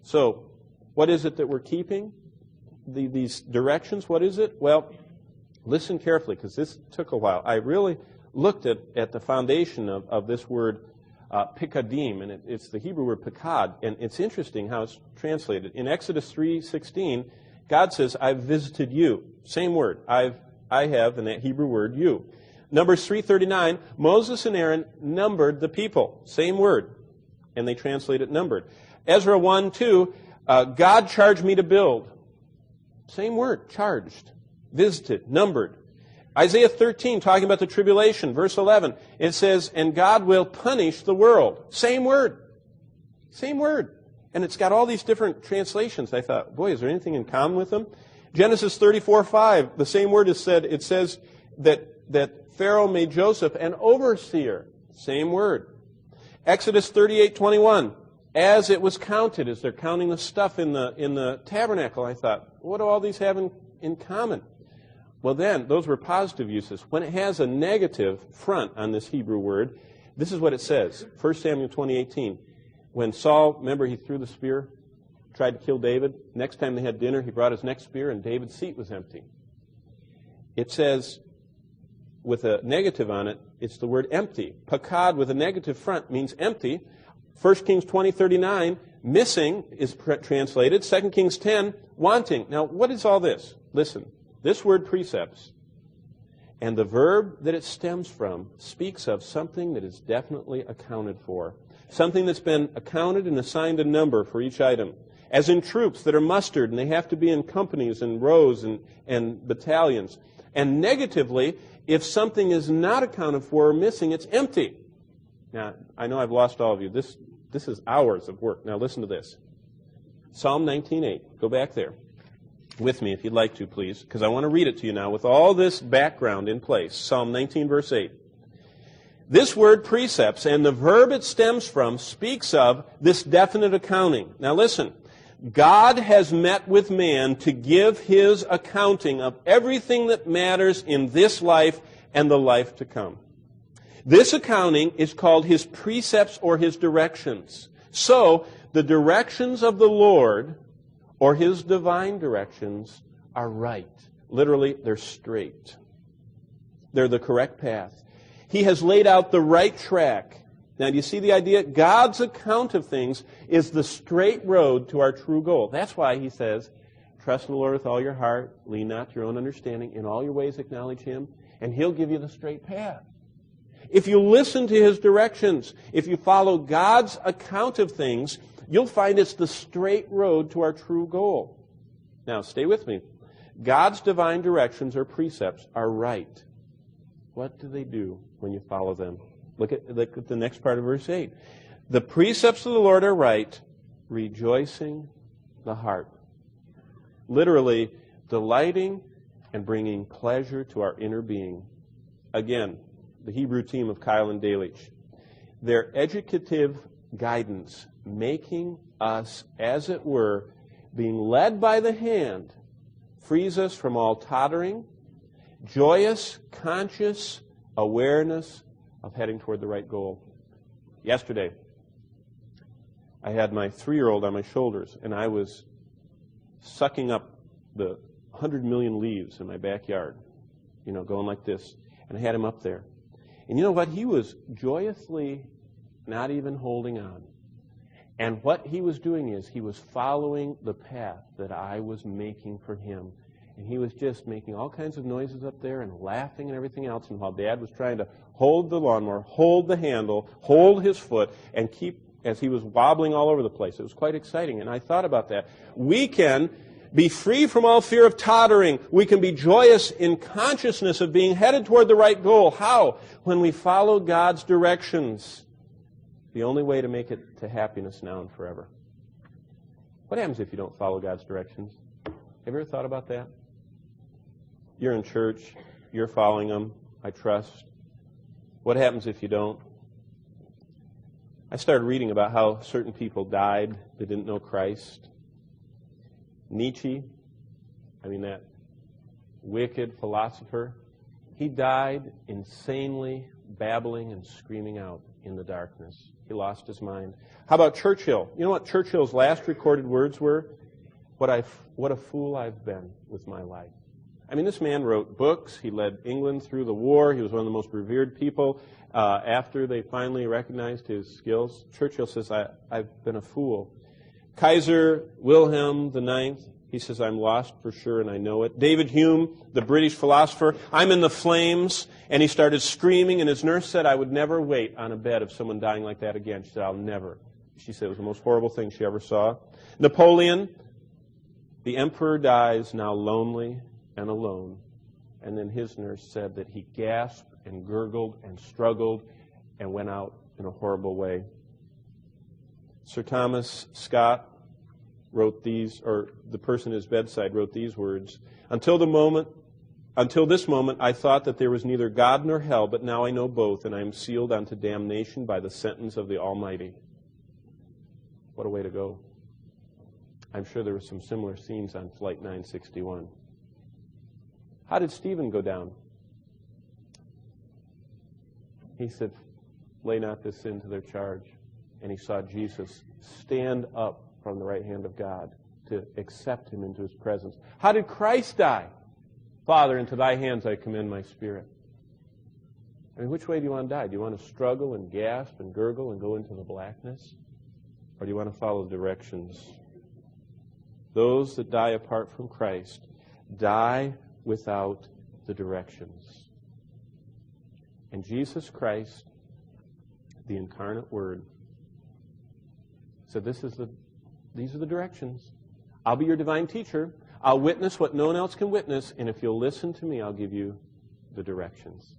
So, what is it that we're keeping? These directions, what is it? Well, listen carefully, because this took a while. I really looked at the foundation of this word pikadim, and it's the Hebrew word pikad, and it's interesting how it's translated. In Exodus 3:16, God says, I've visited you. Same word. I have, in that Hebrew word, you. Numbers 3:39, Moses and Aaron numbered the people. Same word. And they translate it numbered. Ezra 1:2, God charged me to build. Same word, charged, visited, numbered. Isaiah 13, talking about the tribulation, verse 11, it says, and God will punish the world. Same word. Same word. And it's got all these different translations. I thought, boy, is there anything in common with them? Genesis 34:5, the same word is said. It says that Pharaoh made Joseph an overseer. Same word. Exodus 38:21, as it was counted, as they're counting the stuff in the tabernacle, I thought, what do all these have in common? Well then, those were positive uses. When it has a negative front on this Hebrew word, this is what it says. 1 Samuel 20:18. When Saul, remember, he threw the spear, tried to kill David. Next time they had dinner, he brought his next spear, and David's seat was empty. It says, with a negative on it, it's the word empty. Pakad with a negative front means empty. 1 Kings 20:39, missing is translated. 2 Kings 10, wanting. Now, what is all this? Listen, this word precepts and the verb that it stems from speaks of something that is definitely accounted for. Something that's been accounted and assigned a number for each item. As in troops that are mustered, and they have to be in companies and rows and battalions. And negatively, if something is not accounted for or missing, it's empty. Now, I know I've lost all of you. This is hours of work. Now listen to this. Psalm 19:8. Go back there with me if you'd like to, please, because I want to read it to you now with all this background in place. Psalm 19, verse 8. This word precepts and the verb it stems from speaks of this definite accounting. Now listen. God has met with man to give his accounting of everything that matters in this life and the life to come. This accounting is called his precepts or his directions. So, the directions of the Lord, or his divine directions, are right. Literally, they're straight. They're the correct path. He has laid out the right track. Now, do you see the idea? God's account of things is the straight road to our true goal. That's why he says, trust in the Lord with all your heart, lean not to your own understanding, in all your ways acknowledge him, and he'll give you the straight path. If you listen to his directions, if you follow God's account of things, you'll find it's the straight road to our true goal. Now, stay with me. God's divine directions or precepts are right. What do they do when you follow them? Look at the next part of verse 8. The precepts of the Lord are right, rejoicing the heart. Literally, delighting and bringing pleasure to our inner being. Again, the Hebrew team of Kyle and Dalich. Their educative guidance, making us, as it were, being led by the hand, frees us from all tottering, joyous, conscious awareness of heading toward the right goal. Yesterday, I had my 3-year-old on my shoulders, and I was sucking up the 100 million leaves in my backyard, going like this. And I had him up there. And you know what? He was joyously not even holding on. And what he was doing is he was following the path that I was making for him. And he was just making all kinds of noises up there and laughing and everything else. And while Dad was trying to hold the lawnmower, hold the handle, hold his foot, and keep, as he was wobbling all over the place. It was quite exciting. And I thought about that. We can be free from all fear of tottering. We can be joyous in consciousness of being headed toward the right goal. How? When we follow God's directions. The only way to make it to happiness now and forever. What happens if you don't follow God's directions? Have you ever thought about that? You're in church. You're following them. I trust. What happens if you don't? I started reading about how certain people died that didn't know Christ. Nietzsche, that wicked philosopher, he died insanely babbling and screaming out. in the darkness. He lost his mind. How about Churchill? You know what Churchill's last recorded words were? What a fool I've been with my life. I mean, this man wrote books. He led England through the war. He was one of the most revered people. After they finally recognized his skills, Churchill says, I've been a fool. Kaiser Wilhelm IX, he says, I'm lost for sure and I know it. David Hume, the British philosopher, I'm in the flames. And he started screaming, and his nurse said, I would never wait on a bed of someone dying like that again. She said, I'll never. She said it was the most horrible thing she ever saw. Napoleon, the emperor dies, now lonely and alone. And then his nurse said that he gasped and gurgled and struggled and went out in a horrible way. Sir Thomas Scott wrote these, or the person at his bedside wrote these words, Until this moment, I thought that there was neither God nor hell, but now I know both, and I am sealed unto damnation by the sentence of the Almighty. What a way to go. I'm sure there were some similar scenes on Flight 961. How did Stephen go down? He said, lay not this sin to their charge. And he saw Jesus stand up from the right hand of God to accept him into his presence. How did Christ die? Father, into thy hands I commend my spirit. I mean, which way do you want to die? Do you want to struggle and gasp and gurgle and go into the blackness? Or do you want to follow the directions? Those that die apart from Christ die without the directions. And Jesus Christ, the incarnate Word, said, these are the directions. I'll be your divine teacher. I'll witness what no one else can witness, and if you'll listen to me, I'll give you the directions.